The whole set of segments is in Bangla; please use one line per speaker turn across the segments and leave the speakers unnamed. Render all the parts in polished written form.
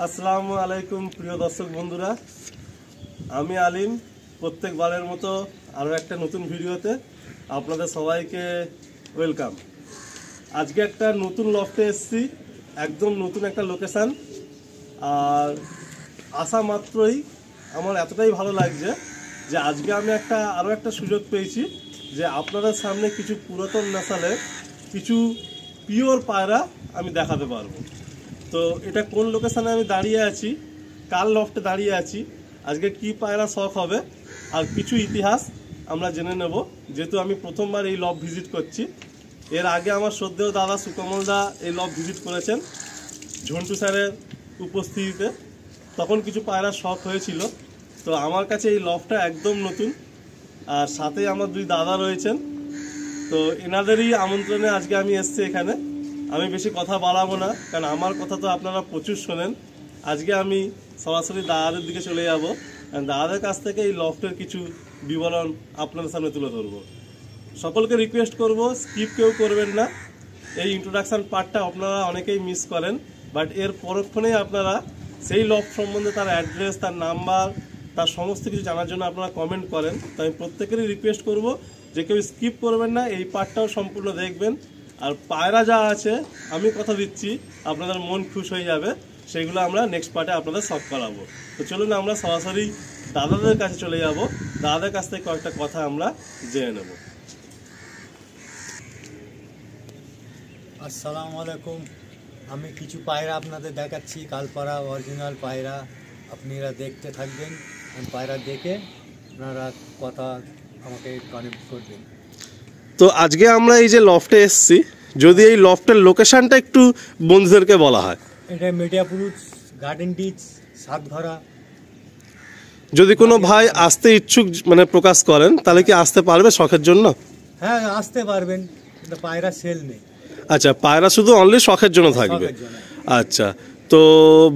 আসসালামু আলাইকুম প্রিয় দর্শক বন্ধুরা, আমি আলিম। প্রত্যেকবারের মতো আরও একটা নতুন ভিডিওতে আপনাদের সবাইকে ওয়েলকাম। আজকে একটা নতুন লফটে এসেছি, একদম নতুন একটা লোকেশান। আর আসা মাত্রই আমার এতটাই ভালো লাগছে যে আজকে আমি আরও একটা সুযোগ পেয়েছি যে আপনাদের সামনে কিছু পুরাতন নেশালে কিছু পিওর পায়রা আমি দেখাতে পারবো। তো এটা কোন লোকেশানে আমি দাঁড়িয়ে আছি, কার লফটে দাঁড়িয়ে আছি, আজকে কি পায়রা শখ হবে আর কিছু ইতিহাস আমরা জেনে নেব। যেহেতু আমি প্রথমবার এই লফট ভিজিট করছি, এর আগে আমার শ্রদ্ধেয় দাদা সুকমল দা এই লফট ভিজিট করেছেন ঝন্টু স্যারের উপস্থিতিতে, তখন কিছু পায়রা শখ হয়েছিল। তো আমার কাছে এই লফটটা একদম নতুন, আর সাথে আমার দুই দাদা রয়েছেন। তো এনাদেরই আমন্ত্রণে আজকে আমি এসেছি এখানে। আমি বেশি কথা বাড়াবো না, কারণ আমার কথা তো আপনারা প্রচুর শোনেন। আজকে আমি সরাসরি দাদাদের দিকে চলে যাব, দাদাদের কাছ থেকে এই লফটের কিছু বিবরণ আপনাদের সামনে তুলে ধরবো। সকলকে রিকোয়েস্ট করব, স্কিপ কেউ করবেন না। এই ইন্ট্রোডাকশান পার্টটা আপনারা অনেকেই মিস করেন, বাট এর পরক্ষণেই আপনারা সেই লফট সম্বন্ধে তার অ্যাড্রেস, তার নাম্বার, তার সমস্ত কিছু জানার জন্য আপনারা কমেন্ট করেন। তো আমি প্রত্যেকেরই রিকোয়েস্ট করব যে কেউ স্কিপ করবেন না, এই পার্টটাও সম্পূর্ণ দেখবেন। আর পায়রা যা আছে আমি কথা দিচ্ছি আপনাদের মন খুশ হয়ে যাবে, সেইগুলো আমরা নেক্সট পার্টে আপনাদের সলভ করাবো। তো চলুন আমরা সরাসরি দাদাদের কাছে চলে যাব, দাদাদের কাছ থেকে কয়েকটা কথা আমরা জেনে নেব।
আসসালামু আলাইকুম। আমি কিছু পায়রা আপনাদের দেখাচ্ছি, কালপাড়া অরিজিনাল পায়রা। আপনারা দেখতে থাকবেন, পায়রা দেখে আপনারা কথা আমাকে কানেক্ট করবেন।
তো আজকে আমরা এই যে লফটে এসেছি, যদি এই লফটের লোকেশনটা একটু বন্ধুদেরকে বলা হয়।
এটা মিডিয়াপুর গার্ডেন ডিচ সাতঘরা।
যদি কোনো ভাই আসতে ইচ্ছুক মানে প্রকাশ করেন, তাহলে কি আসতে পারবে শখের জন্য?
হ্যাঁ, আসতে পারবেন। এটা পায়রা সেল নেই।
আচ্ছা, পায়রা শুধু অনলি শখের জন্য থাকবে। আচ্ছা, তো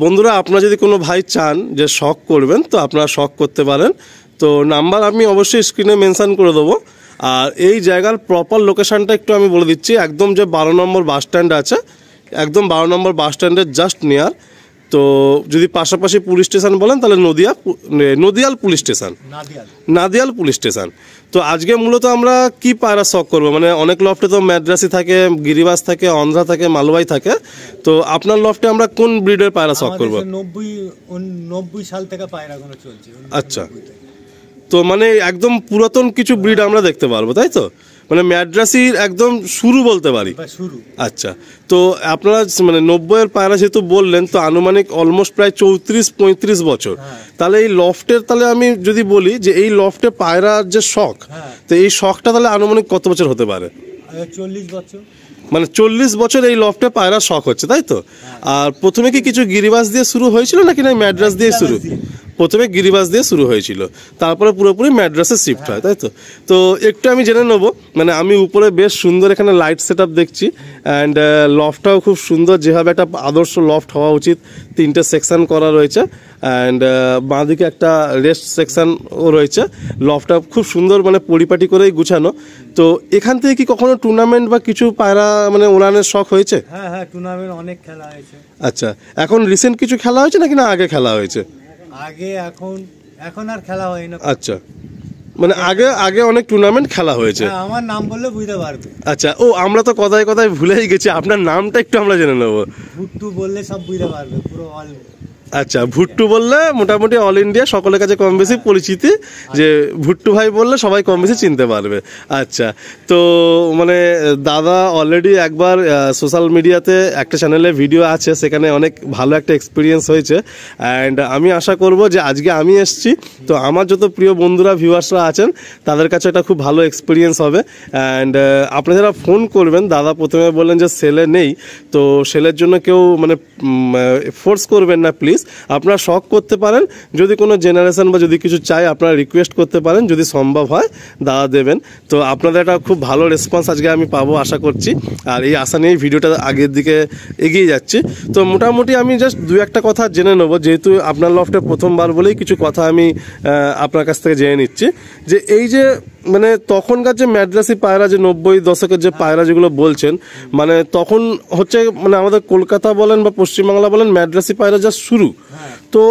বন্ধুরা আপনারা যদি কোনো ভাই চান যে শখ করবেন, তো আপনারা শখ করতে পারেন। তো নাম্বার আমি অবশ্যই স্ক্রিনে মেনশান করে দেবো। আর এই জায়গার প্রপার লোকেশানটা একটু আমি বলে দিচ্ছি। একদম যে 12 নম্বর বাস স্ট্যান্ড আছে, একদম 12 নম্বর বাস স্ট্যান্ডের জাস্ট নিয়ার। তো যদি পাশাপাশি পুলিশ স্টেশন বলেন তাহলে Nadial police station, Nadial police station. তো আজকে মূলত আমরা কি পায়রা শখ করবো, মানে অনেক লফটে তো ম্যাড্রাসি থাকে, গিরিবাজ থাকে, অন্ধ্রা থাকে, মালবাই থাকে। তো আপনার লফটে আমরা কোন ব্রিডের পায়রা শখ করবো?
90 সাল থেকে পায়রাগুলো চলছে।
আচ্ছা, তো মানে একদম পুরাতন কিছু ব্রিড আমরা দেখতে পারবো, তাই তো? মানে ম্যাড্রাসির একদম শুরু বলতে পারি। আচ্ছা, তো আপনারা মানে 90-এর পায়রা যেহেতু বললেন, তো আনুমানিক অলমোস্ট প্রায় 34-35 বছর। তাহলে এই লফটের, তাহলে আমি যদি বলি যে এই লফটে পায়রার যে শখ, তো এই শখটা তাহলে আনুমানিক কত বছর হতে পারে?
40 বছর।
মানে 40 বছর এই লফটে পায়রা শখ হচ্ছে, তাই তো? আর প্রথমে কি কিছু গিরিবাজ দিয়ে শুরু হয়েছিল নাকি না ম্যাড্রাস দিয়ে শুরু? প্রথমে গিরিবাজ দিয়ে শুরু হয়েছিল, তারপরে পুরোপুরি ম্যাড্রাসে শিফট হয়, তাই তো? তো একটু আমি জেনে নেবো, মানে আমি উপরে বেশ সুন্দর এখানে লাইট সেট আপ দেখছি, অ্যান্ড লফটটাও খুব সুন্দর, যেভাবে একটা আদর্শ লফট হওয়া উচিত। 3টে সেকশন করা রয়েছে, অ্যান্ড বাঁদিকে একটা রেস্ট সেকশনও রয়েছে। লফটটা খুব সুন্দর, মানে পরিপাটি করেই গুছানো। তো এখান থেকে কি কখনো টুর্নামেন্ট বা কিছু পায়রা মানে ওড়ানের শখ হয়েছে?
হ্যাঁ, টুর্নামেন্ট অনেক খেলা হয়েছে।
আচ্ছা, এখন রিসেন্ট কিছু খেলা হয়েছে নাকি না আগে খেলা হয়েছে?
আগে, এখন আর খেলা হয় না।
আচ্ছা, মানে আগে অনেক টুর্নামেন্ট খেলা হয়েছে।
আমার নাম বললে বুঝতে পারবে।
আচ্ছা, ও আমরা তো কথায় কথায় ভুলেই গেছি, আপনার নামটা একটু আমরা জেনে নেবো।
ভুট্টু বললে সব বুঝতে পারবে, পুরো অল।
আচ্ছা, ভুট্টু বললে মোটামুটি অল ইন্ডিয়া সকলের কাছে কম বেশি পরিচিতি, যে ভুট্টু ভাই বললে সবাই কম বেশি চিনতে পারবে। আচ্ছা, তো মানে দাদা অলরেডি একবার সোশ্যাল মিডিয়াতে একটা চ্যানেলে ভিডিও আছে, সেখানে অনেক ভালো একটা এক্সপিরিয়েন্স হয়েছে। অ্যান্ড আমি আশা করব যে আজকে আমি এসেছি, তো আমার যত প্রিয় বন্ধুরা ভিউয়ার্সরা আছেন তাদের কাছে একটা খুব ভালো এক্সপিরিয়েন্স হবে। অ্যান্ড আপনারা যারা ফোন করবেন, দাদা প্রথমে বললেন যে সেলে নেই, তো সেলের জন্য কেউ মানে ফোর্স করবেন না প্লিজ। আপনারা শখ করতে পারেন, যদি কোনো জেনারেশন বা যদি কিছু চাই আপনারা রিকোয়েস্ট করতে পারেন, যদি সম্ভব হয় দাদা দেবেন। তো আপনাদের একটা খুব ভালো রেসপন্স আজকে আমি পাবো আশা করছি, আর এই আশা নিয়েই ভিডিওটা আগের দিকে এগিয়ে যাচ্ছি। তো মোটামুটি আমি জাস্ট 2-1টা কথা জেনে নেবো, যেহেতু আপনার লফটে প্রথমবার বলেই কিছু কথা আমি আপনার কাছ থেকে জেনে নিচ্ছি। যে এই যে মানে তখনকার যে ম্যাড্রাসি পায়রা, যে 90 দশকের যে পায়রা যেগুলো বলছেন, মানে তখন হচ্ছে মানে আমাদের কলকাতা বলেন বা পশ্চিমবাংলা বলেন, ম্যাড্রাসি পায়রা যা শুরু। তো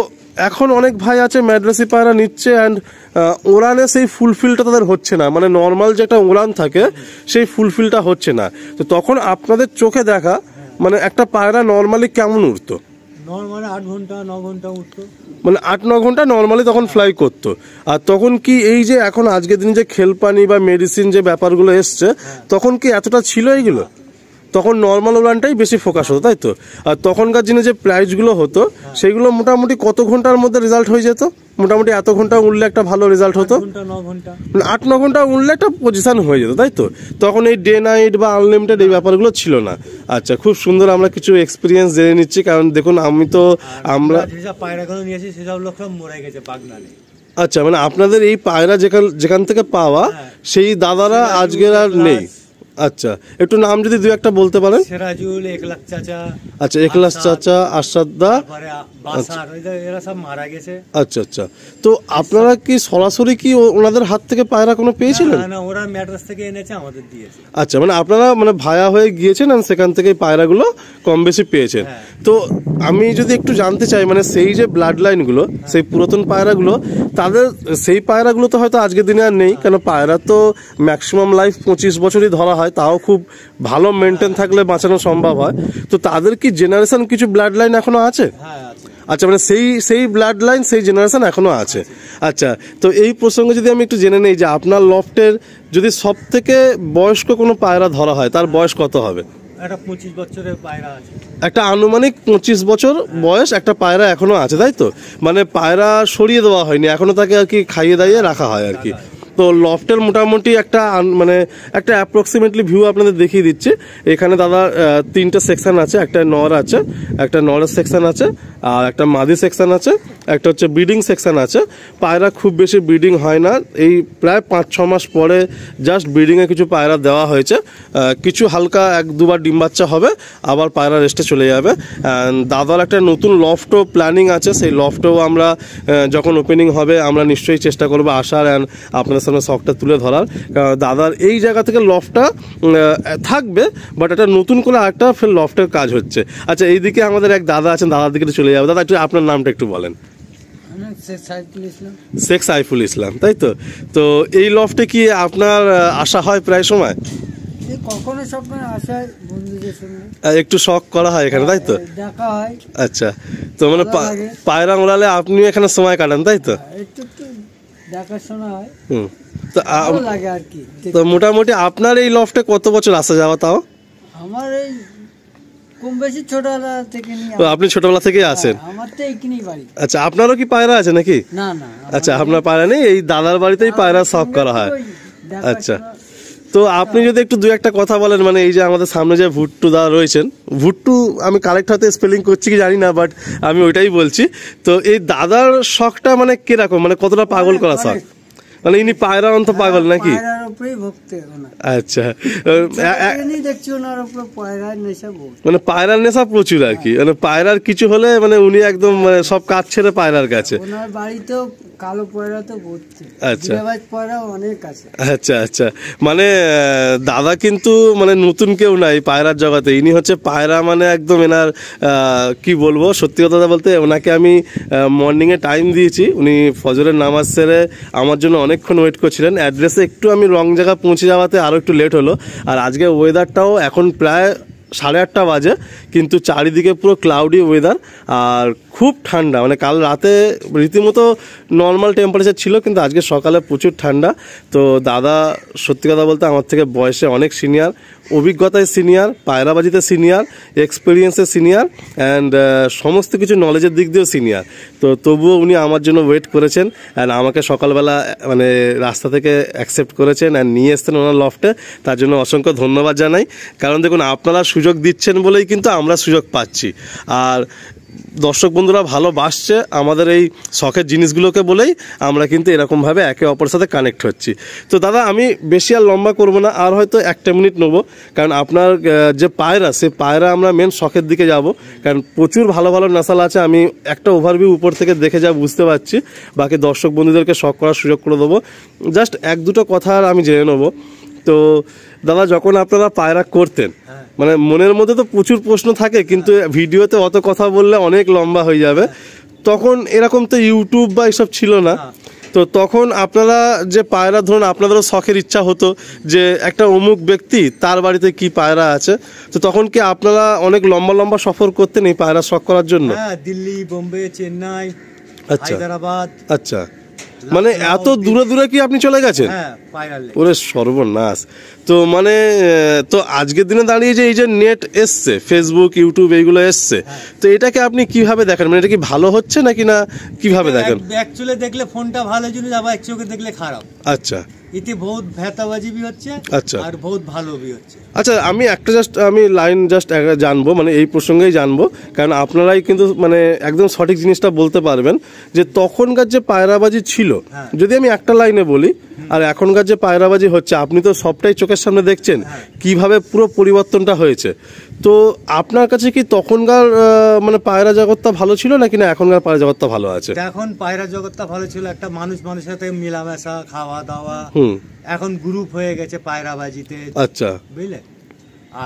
এখন অনেক ভাই আছে ম্যাড্রাসি পায়রা নিচ্ছে, অ্যান্ড ওড়ানে সেই ফুলফিলটা তাদের হচ্ছে না, মানে নর্মাল যে একটা উড়ান থাকে সেই ফুলফিলটা হচ্ছে না। তো তখন আপনাদের চোখে দেখা মানে একটা পায়রা নর্মালি কেমন উঠতো?
নর্মালি 8 ঘন্টা 9 ঘন্টা উঠতো,
মানে 8-9 ঘন্টা নর্মালি তখন ফ্লাই করতো। আর তখন কি এই যে এখন আজকের দিনে যে খেলপানি বা মেডিসিন যে ব্যাপারগুলো এসছে, তখন কি এতটা ছিল এইগুলো? তখন নর্মাল উড়ানটাই বেশি ফোকাস হতো, তাই তো? আর তখনকার দিনে যে প্রাইজগুলো হতো সেগুলো মোটামুটি কত ঘন্টার মধ্যে রেজাল্ট হয়ে যেত? মোটামুটি এত ঘন্টা উড়লে একটা ভালো রেজাল্ট হতো? 8-9 ঘন্টা উড়লে একটা পজিশন হয়ে যেত, তাই তো? তখন এই ডে নাইট বা আনলিমিটেড এই ব্যাপারগুলো ছিল না। আচ্ছা, খুব সুন্দর, আমরা কিছু এক্সপিরিয়েন্স জেনে নিচ্ছি। কারণ দেখুন, আমরা
যেসব পায়রাগুলো নিয়েছি সেসব লোক সব মরে গেছে বাগনানে।
আচ্ছা, মানে আপনাদের এই পায়রা যেখান থেকে পাওয়া সেই দাদারা আজকের আর নেই। আচ্ছা, একটু নাম যদি দু একটা বলতে পারেন।
সিরাজুল, একলাখ চাচা।
আচ্ছা, একলাখ চাচা, আরশাদ দা,
এরা সব মারা গেছে।
আচ্ছা আচ্ছা, তো আপনারা কি সরাসরি কি ওনাদের হাত থেকে পায়রা কোনো পেয়েছিলেন?
না, ওরা ম্যাড্রাস থেকে এনেছে, আমাদের দিয়েছে।
আচ্ছা, মানে আপনারা মানে ভায়া হয়ে গিয়েছেন আর সেখান থেকে পায়রাগুলো কম বেশি পেয়েছেন। তো আমি যদি একটু জানতে চাই, মানে সেই যে ব্লাড লাইনগুলো, সেই পুরাতন পায়রাগুলো, তাদের সেই পায়রাগুলো তো হয়তো আজকের দিনে আর নেই, কেন পায়রা তো ম্যাক্সিমাম লাইফ 25 বছরই ধরা হয়, তাও খুব ভালো মেনটেন থাকলে বাঁচানো সম্ভব হয়। তো তাদের কি জেনারেশন কিছু ব্লাড লাইন এখনো আছে? আচ্ছা, মানে সেই ব্লাড লাইন, সেই জেনারেশন এখনো আছে। আচ্ছা, তো এই প্রসঙ্গে যদি আমি একটু জেনে নেই যে আপনার লফটের যদি সব থেকে বয়স্ক কোনো পায়রা ধরা হয়, তার বয়স কত হবে?
একটা 25 বছরের পায়রা আছে।
একটা আনুমানিক 25 বছর বয়স একটা পায়রা এখনো আছে, তাই তো? মানে পায়রা সরিয়ে দেওয়া হয়নি এখনো, তাকে আর কি খাইয়ে দাইয়ে রাখা হয় আর কি। তো লফটের মোটামুটি একটা মানে একটা অ্যাপ্রক্সিমেটলি ভিউ আপনাদের দেখিয়ে দিচ্ছি। এখানে দাদা 3টে সেকশন আছে, একটা নর আছে, একটা নরের সেকশন আছে, আর একটা মাদি সেকশন আছে, একটা হচ্ছে ব্রিডিং সেকশন আছে। পায়রা খুব বেশি ব্রিডিং হয় না, এই প্রায় 5-6 মাস পরে জাস্ট ব্রিডিংয়ে কিছু পায়রা দেওয়া হয়েছে। কিছু হালকা 1-2 বার ডিম বাচ্চা হবে, আবার পায়রা রেস্টে চলে যাবে। দাদার একটা নতুন লফটও প্ল্যানিং আছে, সেই লফটও আমরা যখন ওপেনিং হবে আমরা নিশ্চয়ই চেষ্টা করবো আসার অ্যান্ড আপনাদের সামনে শখটা তুলে ধরার। দাদার এই জায়গা থেকে লফটটা থাকবে, বাট একটা নতুন করে আরেকটা ফের লফটের কাজ হচ্ছে। আচ্ছা, এইদিকে আমাদের এক দাদা আছেন, দাদার দিকে চলে যাবে। দাদা, একটু আপনার নামটা একটু বলেন। শেখ সাইফুল ইসলাম, তাই তো? তো এই লফটে কি আপনার আশা হয় প্রায় সময়?
কখনো স্বপ্নে আসায় বন্ধুদের সঙ্গে
একটু শখ করা হয় এখানে, তাই তো?
দেখা হয়।
আচ্ছা, তো মানে পায়রা ওড়ালে আপনি এখানে সময় কাটান, তাই তো?
একটু দেখাশোনা হয়,
তো
ভালো লাগে আর কি।
তো মোটামুটি আপনার এই লফটে কত বছর আসা যাওয়া তাও?
আমার এই কম বেশি ছোটবেলা থেকে নিয়ে।
তো আপনি ছোটবেলা থেকেই আসেন?
আমার তো এইখানেই বাড়ি।
আচ্ছা, আপনারও কি পায়রা আছে নাকি?
না না।
আচ্ছা, আপনার পায়রা নেই, এই দাদার বাড়িতেই পায়রা শখ করা হয়। আচ্ছা, তো আপনি যদি একটু দু একটা কথা বলেন, মানে এই যে আমাদের সামনে যে ভুট্টু দা রয়েছেন, ভুট্টু আমি কারেক্ট হয়তো স্পেলিং করছি কি জানি না, বাট আমি ওইটাই বলছি। তো এই দাদার শখটা মানে কিরকম, মানে কতটা পাগল করা শখ? মানে ইনি পায়রা অন্ত পাগল নাকি? আচ্ছা, মানে পায়রার নেশা প্রচুর আর কি, মানে পায়রার কিছু হলে মানে উনি একদম মানে সব কাজ ছেড়ে পায়রার কাছে।
বাড়িতেও কালো পায়রা তো ভর্তি।
আচ্ছা,
পায়রা অনেক আছে।
আচ্ছা আচ্ছা, মানে দাদা কিন্তু মানে নতুন কেউ নাই পায়রার জগতে, ইনি হচ্ছে পায়রা মানে একদম এনার কি বলবো, সত্যি কথা বলতে ওনাকে আমি মর্নিংয়ে টাইম দিয়েছি, উনি ফজরের নামাজ সেরে আমার জন্য অনেকক্ষণ ওয়েট করছিলেন। অ্যাড্রেসে একটু আমি রং জায়গা পৌঁছে যাওয়াতে আরও একটু লেট হলো। আর আজকে ওয়েদারটাও এখন প্রায় 8:30 বাজে, কিন্তু চারিদিকে পুরো ক্লাউডি ওয়েদার আর খুব ঠান্ডা, মানে কাল রাতে রীতিমতো নর্মাল টেম্পারেচার ছিল, কিন্তু আজকে সকালে প্রচুর ঠান্ডা। তো দাদা সত্যি কথা বলতে আমার থেকে বয়সে অনেক সিনিয়র, অভিজ্ঞতায় সিনিয়র, পায়রাবাজিতে সিনিয়র, এক্সপিরিয়েন্সে সিনিয়র, অ্যান্ড সমস্ত কিছু নলেজের দিক দিয়েও সিনিয়র। তো তবুও উনি আমার জন্য ওয়েট করেছেন অ্যান্ড আমাকে সকালবেলা মানে রাস্তা থেকে অ্যাকসেপ্ট করেছেন অ্যান্ড নিয়ে এসছেন ওনার লফটে। তার জন্য অসংখ্য ধন্যবাদ জানাই, কারণ দেখুন আপনারা সুযোগ দিচ্ছেন বলেই কিন্তু আমরা সুযোগ পাচ্ছি। আর দর্শক বন্ধুরা ভালোবাসছে আমাদের এই শখের জিনিসগুলোকে বলেই আমরা কিন্তু এরকমভাবে একে অপরের সাথে কানেক্ট হচ্ছি। তো দাদা আমি বেশি আর লম্বা করবো না, আর হয়তো 1 মিনিট নেবো, কারণ আপনার যে পায়রা সে পায়রা আমরা মেন শখের দিকে যাব, কারণ প্রচুর ভালো ভালো নাসাল আছে। আমি একটা ওভারভিউ উপর থেকে দেখে যা বুঝতে পারছি, বাকি দর্শক বন্ধুদেরকে শখ করার সুযোগ করে দেবো। জাস্ট 1-2টো কথা আর আমি জেনে নেবো। তো দাদা যখন আপনারা পায়রা করতেন, মানে মনের মধ্যে তো প্রচুর প্রশ্ন থাকে, কিন্তু ভিডিওতে অত কথা বললে অনেক লম্বা হয়ে যাবে। তখন এরকম তো ইউটিউব বা এসব ছিল না, তো তখন আপনারা যে পায়রা ধরুন আপনাদেরও শখের ইচ্ছা হতো যে একটা অমুক ব্যক্তি তার বাড়িতে কি পায়রা আছে, তো তখন কি আপনারা অনেক লম্বা লম্বা সফর করতেন এই পায়রা শখ করার জন্য?
হ্যাঁ, দিল্লি, বোম্বে, চেন্নাই,
আচ্ছা
হায়দ্রাবাদ।
আচ্ছা, মানে এত দূরে দূরে কি আপনি চলে গেছেন?
হ্যাঁ, পায়রা লেগে।
ওরে সর্বনাশ। তো মানে তো আজকের দিনে দাঁড়িয়ে যে এই যে নেট এসছে, ফেসবুক, ইউটিউব এইগুলো এসছে, তো এটাকে আপনি কিভাবে দেখেন? মানে এটা কি ভালো হচ্ছে নাকি না কিভাবে দেখেন?
অ্যাকচুয়ালি দেখলে ফোনটা ভালো জিনিস, আবার এক চোখে দেখলে খারাপ।
আচ্ছা,
এতে বহুত ভেতাবাজি বি হচ্ছে,
আচ্ছা
আর বহুত ভালো বি হচ্ছে।
আচ্ছা, আমি একটা আমি লাইন জানবো, মানে এই প্রসঙ্গেই জানবো, কারণ আপনারাই কিন্তু মানে একদম সঠিক জিনিসটা বলতে পারবেন যে তখনকার যে পায়রাবাজি ছিল, যদি আমি একটা লাইনে বলি, আর এখনকার যে পায়রাবাজি হচ্ছে, আপনি তো সবটাই চোখের সামনে দেখছেন কিভাবে পুরো পরিবর্তনটা হয়েছে। তো আপনার কাছে কি তখনকার মানে পায়রা জগৎটা ভালো ছিল নাকি না এখনকার পায়রা জগৎটা ভালো আছে?
এখন পায়রা জগৎটা ভালো ছিল, একটা মানুষ মানুষের সাথে মেলামেশা, খাওয়া দাওয়া। এখন গ্রুপ হয়ে গেছে পায়রাবাজিতে।
আচ্ছা,
বুঝলে?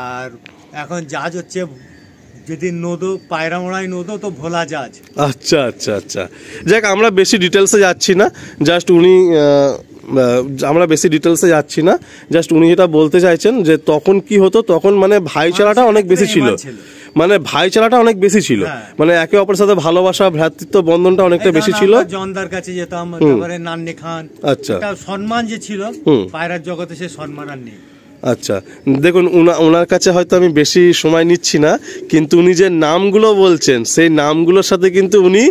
আর এখন জাজ হচ্ছে যদি নদো পায়রা মোড়াই নদো তো ভোলা জাজ।
আচ্ছা আচ্ছা আচ্ছা, যাক আমরা বেশি ডিটেলসে যাচ্ছি না, জাস্ট উনি জাস্ট উনি যেটা বলতে চাইছেন যে তখন কি হতো, তখন মানে ভাইচারাটা অনেক বেশি ছিল, মানে একে অপরের সাথে ভালোবাসা, ভ্রাতৃত্ব বন্ধনটা অনেকটা বেশি ছিল।
জনদার কাছে যেতাম, তারপরে নান্নে খান।
আচ্ছা,
সম্মান যে ছিল পায়রার জগতে, সে সম্মান আর নেই।
আচ্ছা, দেখুন ওনার কাছে হয়তো আমি বেশি সময় নিচ্ছি না, কিন্তু উনি যে নামগুলো বলছেন সেই নামগুলোর সাথে কিন্তু উনি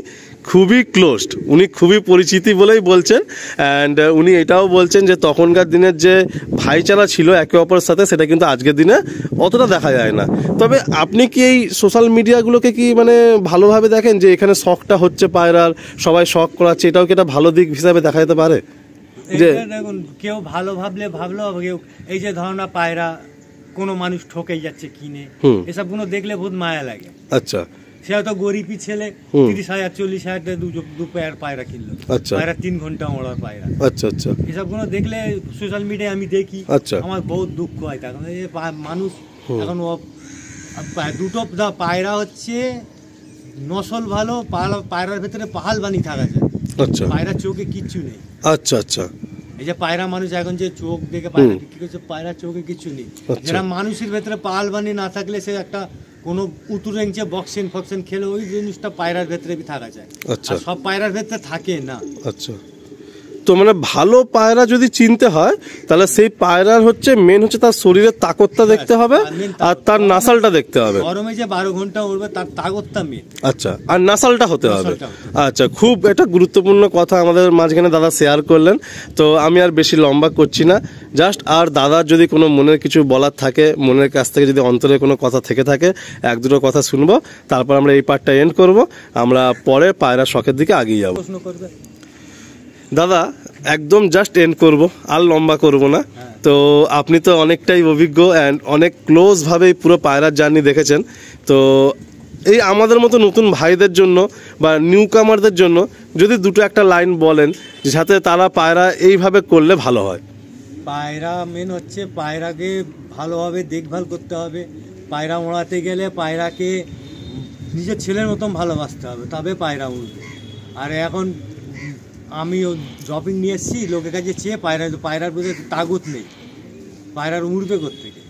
খুবই ক্লোজড, উনি খুবই পরিচিতি বলেই বলছেন। অ্যান্ড উনি এটাও বলছেন যে তখনকার দিনের যে ভাইচারা ছিল একে অপরের সাথে, সেটা কিন্তু আজকের দিনে অতটা দেখা যায় না। তবে আপনি কি এই সোশ্যাল মিডিয়াগুলোকে কি মানে ভালোভাবে দেখেন যে এখানে শখটা হচ্ছে পায়রার, সবাই শখ করাচ্ছে, এটাও কি একটা ভালো দিক হিসাবে দেখা যেতে পারে?
দেখুন, কেউ ভালো ভাবলো, কেউ এই যে ধরনা পায়রা কোনো মানুষ ঠকে যাচ্ছে কিনে, এসব গুলো দেখলে বহুত মায়া লাগে।
আচ্ছা,
সে হয়তো গরিবই ছেলে 30,000 40,000 দু পেয়ার পায়রা কিনলো, পায়রা 3 ঘন্টা ওড়ার পায়রা।
আচ্ছা আচ্ছা,
এসব গুলো দেখলে সোশ্যাল মিডিয়ায় আমি দেখি, আমার বহুত দুঃখ হয়। তখন মানুষ এখন দুটো পায়রা হচ্ছে নসল ভালো, পায়রার ভেতরে পাহাল বানি থাকা যায়।
আচ্ছা,
পায়রার চোখে কিচ্ছু নেই।
আচ্ছা আচ্ছা,
এই যে পায়রা মানুষ এখন যে চোখ দেখে পায়রা বিক্রি করছে, পায়রার চোখে কিছু নেই। যারা মানুষের ভেতরে পাহাল বানি না থাকলে সে একটা কোনো উতুরেঞ্চে বক্সিন ফক্সিন খেলে ওই জিনিসটা পায়রার ভেতরে থাকা যায়।
আচ্ছা,
সব পায়রার ভেতরে থাকে না।
আচ্ছা, তো মানে ভালো পায়রা যদি চিনতে হয় তাহলে সেই পায়রার হচ্ছে মেন হচ্ছে তার শরীরের তাকতটা দেখতে হবে, আর তার নাসালটা দেখতে হবে।
গরমে যে 12 ঘন্টা উড়বে তার তাকতটা মেন।
আচ্ছা, আর নাসালটা হতে হবে। আচ্ছা, খুব একটা গুরুত্বপূর্ণ কথা আমাদের মাঝখানে দাদা শেয়ার করলেন। তো আমি আর বেশি লম্বা করছি না, জাস্ট আর দাদার যদি কোনো মনের কিছু বলার থাকে, মনের কাছ থেকে যদি অন্তরে কোনো কথা থেকে থাকে, 1-2টো কথা শুনবো, তারপর আমরা এই পার্টটা এন্ড করব, আমরা পরে পায়রা শখের দিকে এগিয়ে যাবো।
প্রশ্ন করবে
দাদা, একদম জাস্ট এন্ড করব, আর লম্বা করব না। তো আপনি তো অনেকটাই অভিজ্ঞ অ্যান্ড অনেক ক্লোজভাবে পুরো পায়রার জার্নি দেখেছেন। তো এই আমাদের মতো নতুন ভাইদের জন্য বা নিউ কামারদের জন্য যদি 2টো একটা লাইন বলেন যাতে তারা পায়রা এইভাবে করলে ভালো হয়।
পায়রা মেন হচ্ছে পায়রাকে ভালোভাবে দেখভাল করতে হবে। পায়রা ওড়াতে গেলে পায়রাকে নিজের ছেলের মতন ভালোবাসতে হবে, তবে পায়রা উড়বে। আর এখন আমি ড্রপিং নিয়ে এসেছি, লোকের কাছে চেয়ে পায়রার মধ্যে তাগত নেই, পায়রার উড়বে কোত্থেকে।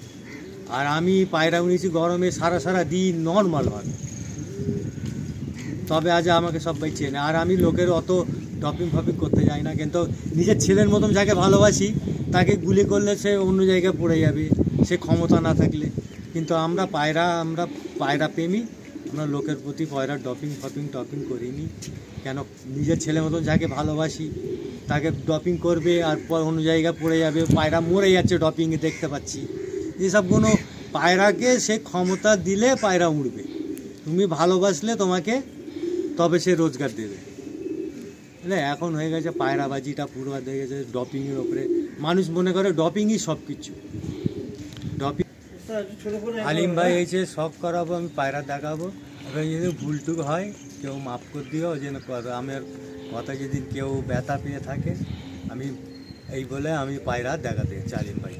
আর আমি পায়রা উড়েছি গরমে সারা দিন নর্মাল হয়, তবে আজ আমাকে সবাই চেনে। আর আমি লোকের অত ড্রপিং ফপিং করতে যাই না, কিন্তু নিজের ছেলের মতন যাকে ভালোবাসি তাকে গুলি করলে সে অন্য জায়গায় পড়ে যাবে, সে ক্ষমতা না থাকলে। কিন্তু আমরা পায়রা প্রেমী, আমরা লোকের প্রতি পায়রা ড্রপিং করিনি। কেন, নিজের ছেলের মতন যাকে ভালোবাসি তাকে ড্রপিং করবে আর অন্য জায়গায় পড়ে যাবে, পায়রা মরে যাচ্ছে ড্রপিংয়ে দেখতে পাচ্ছি। এসব কোনো পায়রাকে সে ক্ষমতা দিলে পায়রা উড়বে, তুমি ভালোবাসলে তোমাকে তবে সে রোজগার দেবে। বুঝলে, এখন হয়ে গেছে পায়রাবাজিটা পুরো হয়ে গেছে ডপিংয়ের ওপরে। মানুষ মনে করে ডপিংই সব কিছু। ডপিং আলিম ভাই এসে সব করাবো, আমি পায়রা দেখাবো। এবার যদি ভুলটুক হয় কেউ মাফ করে দিও, যেন আমার কথা যদি কেউ ব্যথা পেয়ে থাকে, আমি এই বলে আমি পায়রা দেখাতে চাই আলিম ভাই।